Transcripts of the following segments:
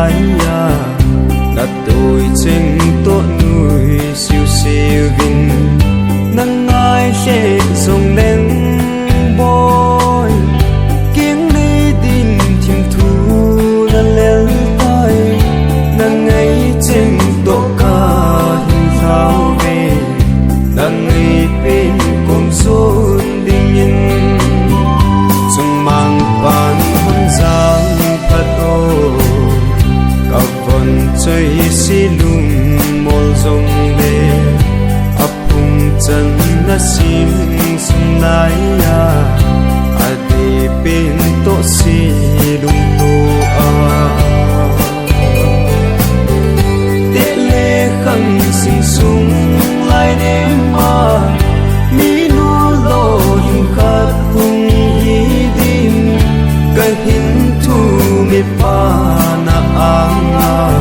lại ya đặt tôi trên tốt nuôi siêu siêu vinh nắng ai sẽ dòng đen bôi tiếng đi tin thiên thu đã lên tay nắng ấy trên tổ ca hình thao về nắng ấy bên cùng rốn đình nhìn dùng mang bàn hôn giang phát ô cặp vần chơi xí lùng môi rồng đê ấp hùng chân na sim sum nai ya ati pin to si lung to a te le khang sing sung lai đêm ma mi nu lo hình khát hùng hi din cái hình thu mi pa na anga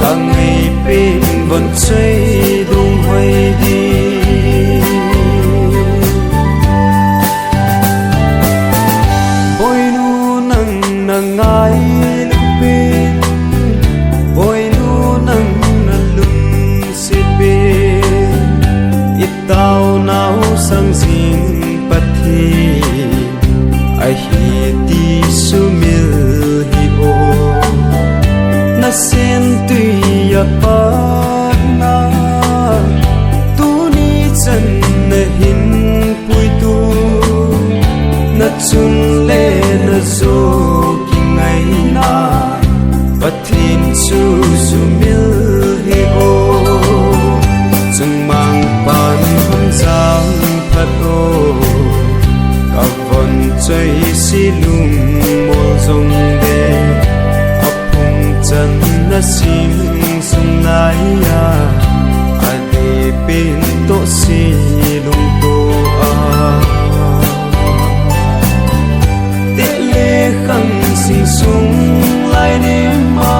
ta ngày bên vẫn chơi đông hoài đi ôi nu nang nang ai bên ôi nu nang nang lung sẽ bên ít tao nào sang xin bắt thi ai hi ti su mil hi o na sen tuy ya pa na tu ni chân na hin pui tu na chun le na zo ki ngai na pathin su su mil hi o chung mang pan hom giang phat o ka von chơi si lung mol zong de chân na sim sum nai ya ati pin to si lung to a te le khang sing sung lai đêm ma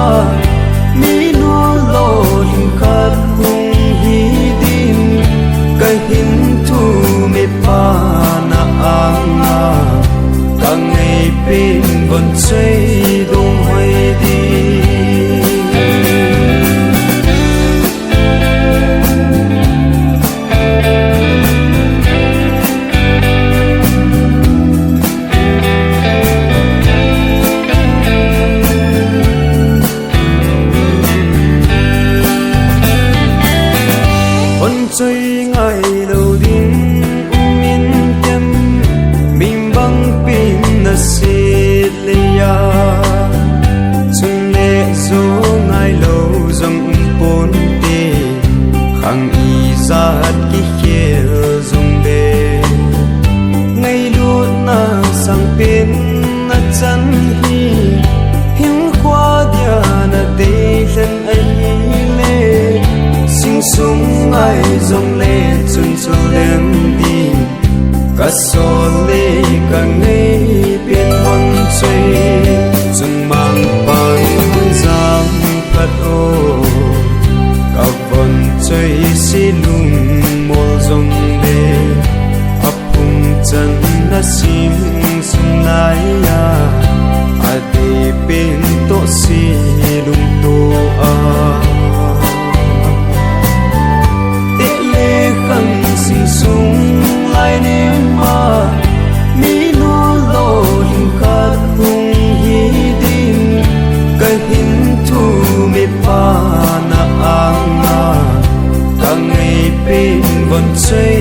mi nu lo hình khát hùng hi din cái hình thu me pa na anga cả ngày bên vẫn chơi đông hoài đi chơi ngày đầu tiên min kem mình băng pin na xịt lia chung lệ dỗ ngày lâu dòng bốn tê khang y giat ki khel dòng đê ngày luôn na sang pin na chân hi hiu qua dia na tê lên ấy lệ sing sung ai dòng lệ chun chun đêm đi cả số lệ cả ngày bên hôn chơi chun mang bàn hôn giang phát ô cả vần chơi xí lung mol dòng đê ấp hùng chân na sim sum nai ya ati bên to si lung to a khang sing sung lai đêm ma mi nu lo hình khát hùng hi din cái hình thu me pa na anga cả ngày bên vẫn chơi